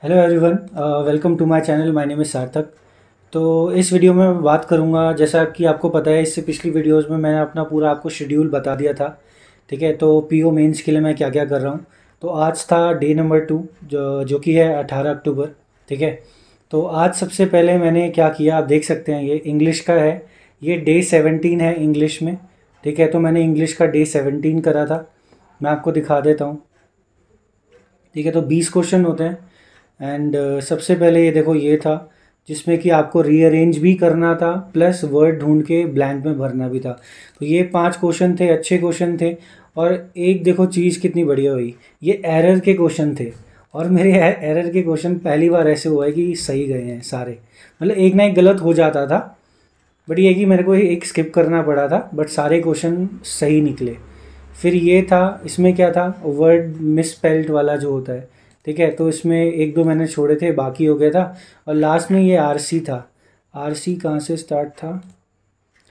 Hello everyone, welcome to my channel. My name is Sarthak. तो इस video में मैं बात करूंगा, जैसा कि आपको पता है इससे पिछली वीडियोस में मैंने अपना पूरा आपको शेड्यूल बता दिया था। ठीक है, तो पीओ मेंस के लिए मैं क्या क्या कर रहा हूं। तो आज था डे नंबर 2 जो कि है 18 अक्टूबर। ठीक है, तो आज सबसे पहले मैंने क्या किया आप देख सकते हैं, ये इंग्लिश का है। ये डे 17 है इंग्लिश में। ठीक है, तो मैंने इंग्लिश का डे 17 करा था। मैं आपको दिखा देता हूँ। ठीक है, तो 20 क्वेश्चन होते हैं। एंड सबसे पहले ये देखो, ये था जिसमें कि आपको रीअरेंज भी करना था प्लस वर्ड ढूंढ के ब्लैंक में भरना भी था। तो ये 5 क्वेश्चन थे, अच्छे क्वेश्चन थे। और एक देखो चीज़ कितनी बढ़िया हुई, ये एरर के क्वेश्चन थे। और मेरे एरर के क्वेश्चन पहली बार ऐसे हुआ है कि सही गए हैं सारे। मतलब एक ना एक गलत हो जाता था, बट ये कि मेरे को एक स्किप करना पड़ा था, बट सारे क्वेश्चन सही निकले। फिर ये था, इसमें क्या था, वर्ड मिसस्पेल्ड वाला जो होता है। ठीक है, तो इसमें एक दो मैंने छोड़े थे, बाकी हो गया था। और लास्ट में ये आरसी था। आरसी कहाँ से स्टार्ट था?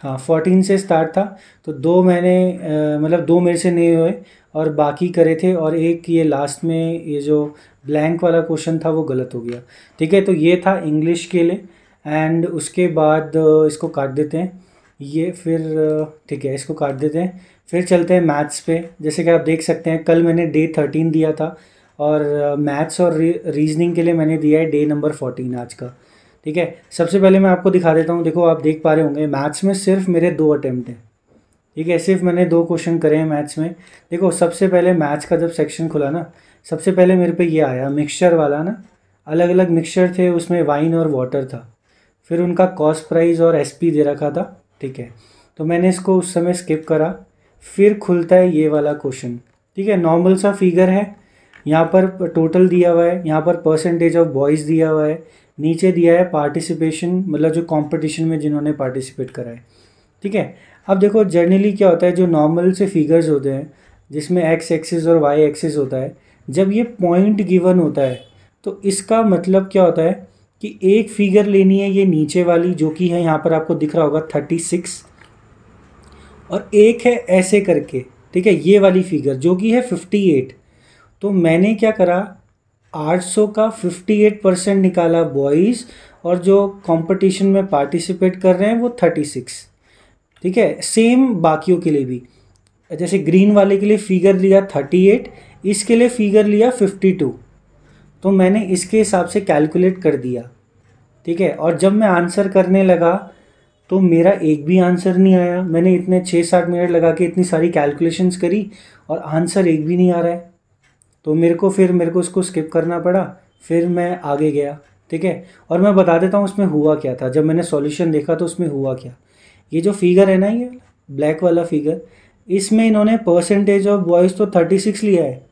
हाँ, 14 से स्टार्ट था। तो दो मैंने मतलब दो मेरे से नहीं हुए और बाकी करे थे। और एक ये लास्ट में ये जो ब्लैंक वाला क्वेश्चन था वो गलत हो गया। ठीक है, तो ये था इंग्लिश के लिए। एंड उसके बाद इसको काट देते हैं। ये फिर ठीक है, इसको काट देते हैं। फिर चलते हैं मैथ्स पे। जैसे कि आप देख सकते हैं, कल मैंने डे 13 दिया था और मैथ्स और रीजनिंग के लिए मैंने दिया है डे नंबर 14 आज का। ठीक है, सबसे पहले मैं आपको दिखा देता हूँ। देखो, आप देख पा रहे होंगे मैथ्स में सिर्फ मेरे 2 अटेम्प्ट हैं। ठीक है, सिर्फ मैंने 2 क्वेश्चन करे हैं मैथ्स में। देखो, सबसे पहले मैथ्स का जब सेक्शन खुला ना, सबसे पहले मेरे पे ये आया मिक्सचर वाला ना। अलग अलग मिक्सचर थे, उसमें वाइन और वाटर था। फिर उनका कॉस्ट प्राइस और एसपी दे रखा था। ठीक है, तो मैंने इसको उस समय स्किप करा। फिर खुलता है ये वाला क्वेश्चन। ठीक है, नॉर्मल सा फिगर है। यहाँ पर टोटल दिया हुआ है, यहाँ पर परसेंटेज ऑफ बॉयज़ दिया हुआ है, नीचे दिया है पार्टिसिपेशन, मतलब जो कंपटीशन में जिन्होंने पार्टिसिपेट करा है। ठीक है, अब देखो जनरली क्या होता है, जो नॉर्मल से फिगर्स होते हैं जिसमें एक्स एक्सिस और वाई एक्सिस होता है, जब ये पॉइंट गिवन होता है तो इसका मतलब क्या होता है कि एक फिगर लेनी है ये नीचे वाली, जो कि है यहाँ पर आपको दिख रहा होगा 36। और एक है ऐसे करके, ठीक है, ये वाली फिगर जो कि है 58। तो मैंने क्या करा, 800 का 58% निकाला बॉयज़, और जो कंपटीशन में पार्टिसिपेट कर रहे हैं वो 36। ठीक है, सेम बाकियों के लिए भी। जैसे ग्रीन वाले के लिए फिगर लिया 38, इसके लिए फिगर लिया 52। तो मैंने इसके हिसाब से कैलकुलेट कर दिया। ठीक है, और जब मैं आंसर करने लगा तो मेरा एक भी आंसर नहीं आया। मैंने इतने 6-7 मिनट लगा के इतनी सारी कैलकुलेशंस करी और आंसर एक भी नहीं आ रहा है। तो मेरे को उसको स्किप करना पड़ा। फिर मैं आगे गया। ठीक है, और मैं बता देता हूँ उसमें हुआ क्या था। जब मैंने सॉल्यूशन देखा तो उसमें हुआ क्या, ये जो फिगर है ना, ये ब्लैक वाला फिगर, इसमें इन्होंने परसेंटेज ऑफ बॉयज़ तो 36 लिया है,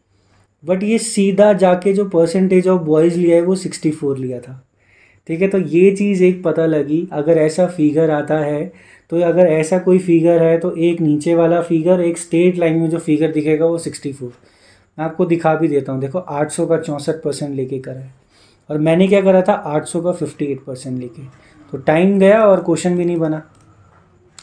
बट ये सीधा जाके जो परसेंटेज ऑफ बॉयज़ लिया है वो 64 लिया था। ठीक है, तो ये चीज़ एक पता लगी, अगर ऐसा फिगर आता है तो अगर ऐसा कोई फिगर है तो एक नीचे वाला फिगर, एक स्ट्रेट लाइन में जो फिगर दिखेगा वो 64। मैं आपको दिखा भी देता हूँ। देखो, 800 का 64% लेके करा है और मैंने क्या करा था, 800 का 58% लेके। तो टाइम गया और क्वेश्चन भी नहीं बना।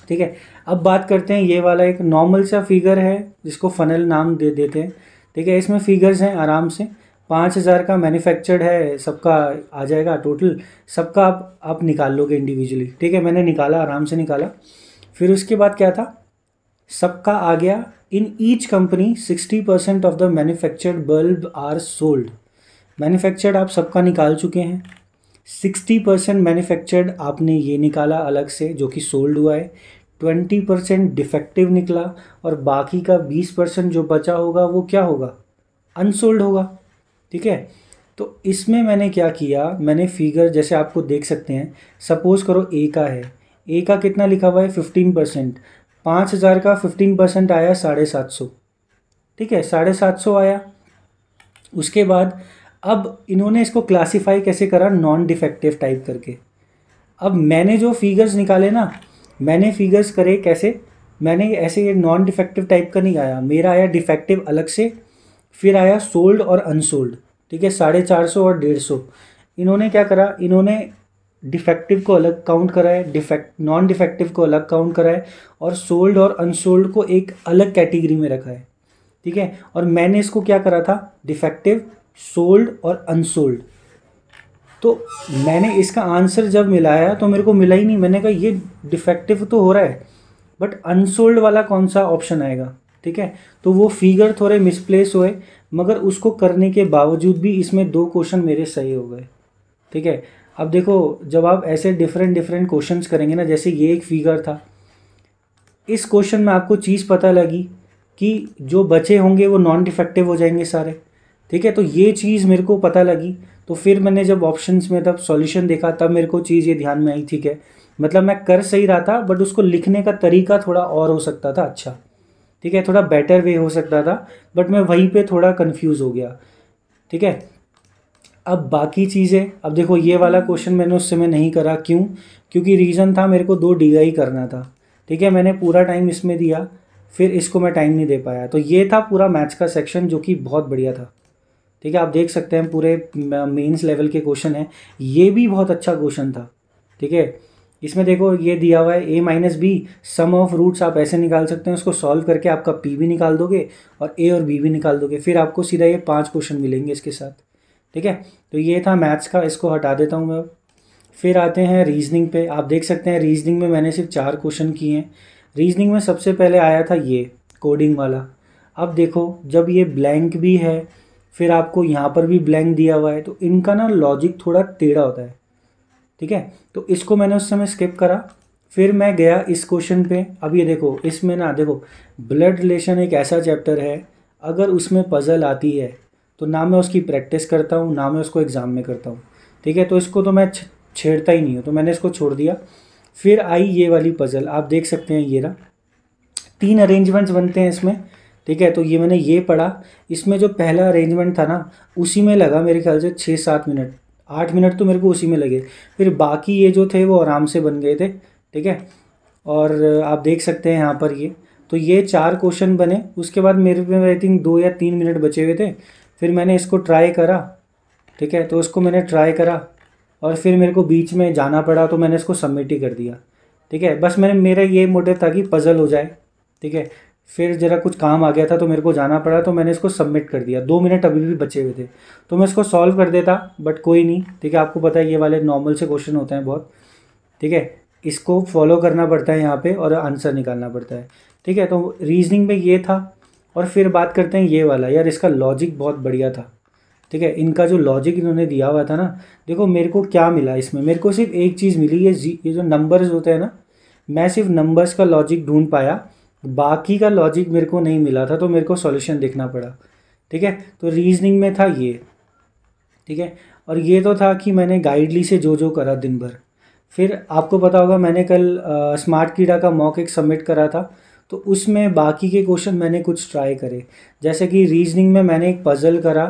ठीक है, अब बात करते हैं, ये वाला एक नॉर्मल सा फिगर है जिसको फनल नाम दे देते हैं। ठीक है, इसमें फिगर्स हैं आराम से। 5000 का मैन्युफैक्चर्ड है, सबका आ जाएगा टोटल। सबका आप निकाल लोगे इंडिविजुअली। ठीक है, मैंने निकाला, आराम से निकाला। फिर उसके बाद क्या था, सबका आ गया। In each company 60% of the manufactured bulb are sold. Manufactured आप सबका निकाल चुके हैं। 60% मैन्युफैक्चर्ड आपने ये निकाला अलग से, जो कि सोल्ड हुआ है। 20% डिफेक्टिव निकला और बाकी का 20% जो बचा होगा वो क्या होगा, अनसोल्ड होगा। ठीक है, तो इसमें मैंने क्या किया, मैंने फिगर जैसे आपको देख सकते हैं, सपोज करो ए का है। ए का कितना लिखा हुआ है, 15%। 5000 का 15% आया 750। ठीक है, 750 आया। उसके बाद अब इन्होंने इसको क्लासीफाई कैसे करा, नॉन डिफेक्टिव टाइप करके। अब मैंने जो फिगर्स निकाले ना, मैंने फिगर्स करे कैसे, मैंने ऐसे ये नॉन डिफेक्टिव टाइप का नहीं आया, मेरा आया डिफेक्टिव अलग से। फिर आया सोल्ड और अनसोल्ड। ठीक है, 450 और 150। इन्होंने क्या करा, इन्होंने डिफेक्टिव को अलग काउंट करा है, नॉन डिफेक्टिव को अलग काउंट करा है, और सोल्ड और अनसोल्ड को एक अलग कैटेगरी में रखा है। ठीक है, और मैंने इसको क्या करा था, डिफेक्टिव, सोल्ड और अनसोल्ड। तो मैंने इसका आंसर जब मिलाया तो मेरे को मिला ही नहीं। मैंने कहा ये डिफेक्टिव तो हो रहा है, बट अनसोल्ड वाला कौन सा ऑप्शन आएगा, ठीक है। तो वो फिगर थोड़े मिसप्लेस हुए, मगर उसको करने के बावजूद भी इसमें 2 क्वेश्चन मेरे सही हो गए, ठीक है। अब देखो, जब आप ऐसे डिफरेंट डिफरेंट क्वेश्चंस करेंगे ना, जैसे ये एक फिगर था, इस क्वेश्चन में आपको चीज़ पता लगी कि जो बचे होंगे वो नॉन डिफेक्टिव हो जाएंगे सारे, ठीक है। तो ये चीज़ मेरे को पता लगी। तो फिर मैंने जब ऑप्शंस में तब सॉल्यूशन देखा, तब मेरे को चीज़ ये ध्यान में आई, ठीक है, मतलब मैं कर सही रहा था, बट उसको लिखने का तरीका थोड़ा और हो सकता था अच्छा, ठीक है, थोड़ा बेटर वे हो सकता था, बट मैं वहीं पे थोड़ा कंफ्यूज हो गया, ठीक है। अब बाकी चीज़ें, अब देखो ये वाला क्वेश्चन मैंने उस समय नहीं करा, क्यों? क्योंकि रीज़न था मेरे को 2 डीआई करना था, ठीक है। मैंने पूरा टाइम इसमें दिया, फिर इसको मैं टाइम नहीं दे पाया। तो ये था पूरा मैथ्स का सेक्शन, जो कि बहुत बढ़िया था, ठीक है। आप देख सकते हैं पूरे मेंस लेवल के क्वेश्चन हैं, ये भी बहुत अच्छा क्वेश्चन था, ठीक है। इसमें देखो ये दिया हुआ है a-b सम ऑफ रूट्स, आप ऐसे निकाल सकते हैं, उसको सॉल्व करके आपका p भी निकाल दोगे और a और b भी निकाल दोगे, फिर आपको सीधा ये 5 क्वेश्चन मिलेंगे इसके साथ, ठीक है। तो ये था मैथ्स का, इसको हटा देता हूँ मैं। फिर आते हैं रीजनिंग पे। आप देख सकते हैं रीजनिंग में मैंने सिर्फ 4 क्वेश्चन किए हैं। रीजनिंग में सबसे पहले आया था ये कोडिंग वाला। अब देखो, जब ये ब्लैंक भी है, फिर आपको यहाँ पर भी ब्लैंक दिया हुआ है, तो इनका ना लॉजिक थोड़ा टेढ़ा होता है, ठीक है। तो इसको मैंने उस समय स्किप करा, फिर मैं गया इस क्वेश्चन पे। अब ये देखो, इसमें ना देखो, ब्लड रिलेशन एक ऐसा चैप्टर है, अगर उसमें पजल आती है तो ना मैं उसकी प्रैक्टिस करता हूँ, ना मैं उसको एग्ज़ाम में करता हूँ, ठीक है। तो इसको तो मैं छेड़ता ही नहीं हूँ, तो मैंने इसको छोड़ दिया। फिर आई ये वाली पजल, आप देख सकते हैं ये रहा, 3 अरेंजमेंट्स बनते हैं इसमें, ठीक है। तो ये मैंने ये पढ़ा, इसमें जो पहला अरेंजमेंट था ना, उसी में लगा मेरे ख्याल से 6-7 मिनट, 8 मिनट तो मेरे को उसी में लगे। फिर बाकी ये जो थे वो आराम से बन गए थे, ठीक है। और आप देख सकते हैं यहाँ पर तो ये 4 क्वेश्चन बने। उसके बाद मेरे में आई थिंक 2 या 3 मिनट बचे हुए थे। फिर मैंने इसको ट्राई करा, ठीक है। तो उसको मैंने ट्राई करा और फिर मेरे को बीच में जाना पड़ा, तो मैंने इसको सबमिट ही कर दिया, ठीक है। बस मेरा ये मोटिव था कि पजल हो जाए, ठीक है। फिर ज़रा कुछ काम आ गया था तो मेरे को जाना पड़ा, तो मैंने इसको सबमिट कर दिया। 2 मिनट अभी भी बचे हुए थे, तो मैं इसको सॉल्व कर देता, बट कोई नहीं, ठीक है। आपको पता है ये वाले नॉर्मल से क्वेश्चन होते हैं बहुत, ठीक है। इसको फॉलो करना पड़ता है यहाँ पे और आंसर निकालना पड़ता है, ठीक है। तो रीजनिंग में ये था। और फिर बात करते हैं ये वाला, यार इसका लॉजिक बहुत बढ़िया था, ठीक है। इनका जो लॉजिक इन्होंने दिया हुआ था ना, देखो मेरे को क्या मिला इसमें, मेरे को सिर्फ एक चीज़ मिली, ये जो नंबर्स होते हैं ना, मैं सिर्फ नंबर्स का लॉजिक ढूंढ पाया, बाकी का लॉजिक मेरे को नहीं मिला था, तो मेरे को सॉल्यूशन देखना पड़ा, ठीक है। तो रीजनिंग में था ये, ठीक है। और ये तो था कि मैंने गाइडली से जो जो करा दिन भर। फिर आपको पता होगा मैंने कल स्मार्ट कीड़ा का मॉक एक सबमिट करा था, तो उसमें बाकी के क्वेश्चन मैंने कुछ ट्राई करे। जैसे कि रीजनिंग में मैंने एक पज़ल करा,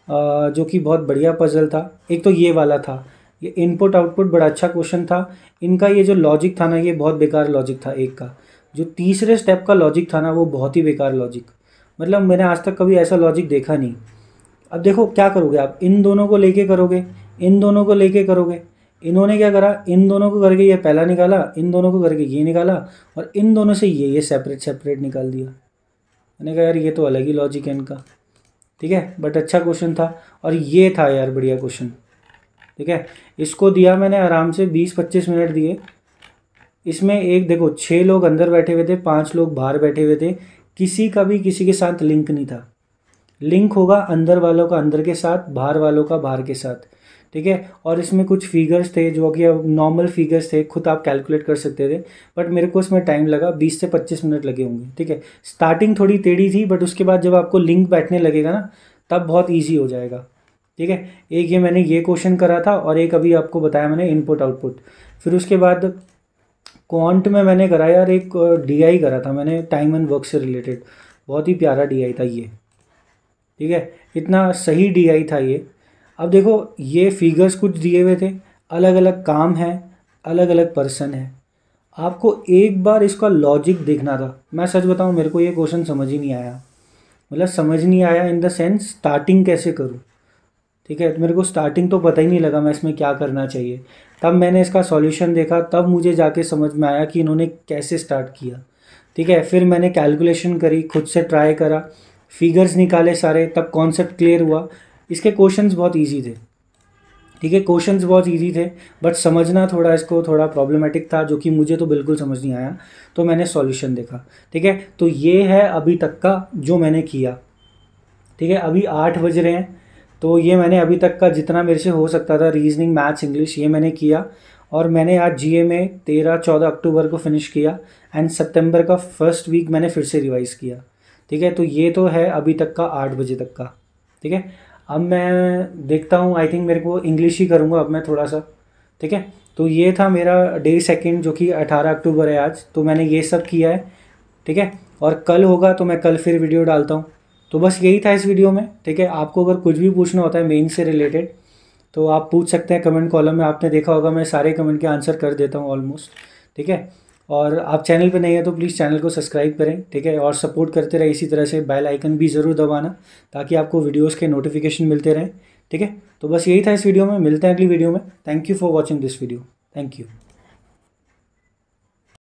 जो कि बहुत बढ़िया पज़ल था। एक तो ये वाला था, ये इनपुट आउटपुट बड़ा अच्छा क्वेश्चन था। इनका ये जो लॉजिक था ना, ये बहुत बेकार लॉजिक था। एक का जो तीसरे स्टेप का लॉजिक था ना, वो बहुत ही बेकार लॉजिक, मतलब मैंने आज तक कभी ऐसा लॉजिक देखा नहीं। अब देखो क्या करोगे आप, इन दोनों को लेके करोगे, इन दोनों को लेके करोगे। इन्होंने क्या करा, इन दोनों को करके ये पहला निकाला, इन दोनों को करके ये निकाला, और इन दोनों से ये सेपरेट सेपरेट निकाल दिया। मैंने कहा यार ये तो अलग ही लॉजिक है इनका, ठीक है। बट अच्छा क्वेश्चन था, और ये था यार बढ़िया क्वेश्चन, ठीक है। इसको दिया मैंने आराम से 20-25 मिनट दिए। इसमें एक देखो 6 लोग अंदर बैठे हुए थे, 5 लोग बाहर बैठे हुए थे, किसी का भी किसी के साथ लिंक नहीं था। लिंक होगा अंदर वालों का अंदर के साथ, बाहर वालों का बाहर के साथ, ठीक है। और इसमें कुछ फिगर्स थे जो कि अब नॉर्मल फिगर्स थे, खुद आप कैलकुलेट कर सकते थे, बट मेरे को इसमें टाइम लगा, 20 से 25 मिनट लगे होंगे, ठीक है। स्टार्टिंग थोड़ी टेढ़ी थी, बट उसके बाद जब आपको लिंक बैठने लगेगा ना, तब बहुत ईजी हो जाएगा, ठीक है। एक ये मैंने ये क्वेश्चन करा था, और एक अभी आपको बताया मैंने इनपुट आउटपुट। फिर उसके बाद क्वांट में मैंने करा यार एक डीआई करा था मैंने, टाइम एंड वर्क से रिलेटेड, बहुत ही प्यारा डीआई था ये, ठीक है। इतना सही डीआई था ये। अब देखो ये फिगर्स कुछ दिए हुए थे, अलग अलग काम है, अलग अलग पर्सन है, आपको एक बार इसका लॉजिक देखना था। मैं सच बताऊं, मेरे को ये क्वेश्चन समझ ही नहीं आया, मतलब समझ नहीं आया इन द सेंस स्टार्टिंग कैसे करूं, ठीक है। तो मेरे को स्टार्टिंग तो पता ही नहीं लगा मैं इसमें क्या करना चाहिए। तब मैंने इसका सॉल्यूशन देखा, तब मुझे जाके समझ में आया कि इन्होंने कैसे स्टार्ट किया, ठीक है। फिर मैंने कैलकुलेशन करी, खुद से ट्राई करा, फिगर्स निकाले सारे, तब कॉन्सेप्ट क्लियर हुआ। इसके क्वेश्चंस बहुत इजी थे, ठीक है। क्वेश्चंस बहुत इजी थे, बट समझना थोड़ा इसको थोड़ा प्रॉब्लमेटिक था, जो कि मुझे तो बिल्कुल समझ नहीं आया। तो मैंने सॉल्यूशन देखा। ठीक है, तो ये है अभी तक का जो मैंने किया। ठीक है, अभी 8 बज रहे हैं, तो ये मैंने अभी तक का जितना मेरे से हो सकता था रीजनिंग, मैथ्स, इंग्लिश, ये मैंने किया। और मैंने आज जीए में 13-14 अक्टूबर को फिनिश किया, एंड सितंबर का फर्स्ट वीक मैंने फिर से रिवाइज़ किया। ठीक है, तो ये तो है अभी तक का 8 बजे तक का। ठीक है, अब मैं देखता हूँ, आई थिंक मेरे को इंग्लिश ही करूँगा अब मैं थोड़ा सा। ठीक है, तो ये था मेरा डे सेकंड, जो कि 18 अक्टूबर है आज। तो मैंने ये सब किया है। ठीक है, और कल होगा तो मैं कल फिर वीडियो डालता हूँ। तो बस यही था इस वीडियो में। ठीक है, आपको अगर कुछ भी पूछना होता है मेन से रिलेटेड तो आप पूछ सकते हैं कमेंट कॉलम में। आपने देखा होगा मैं सारे कमेंट के आंसर कर देता हूँ ऑलमोस्ट। ठीक है, और आप चैनल पे नहीं है तो प्लीज़ चैनल को सब्सक्राइब करें। ठीक है, और सपोर्ट करते रहे इसी तरह से। बेल आइकन भी ज़रूर दबाना ताकि आपको वीडियोज़ के नोटिफिकेशन मिलते रहें। ठीक है, तो बस यही था इस वीडियो में। मिलते हैं अगली वीडियो में। Thank you for watching this video. Thank you.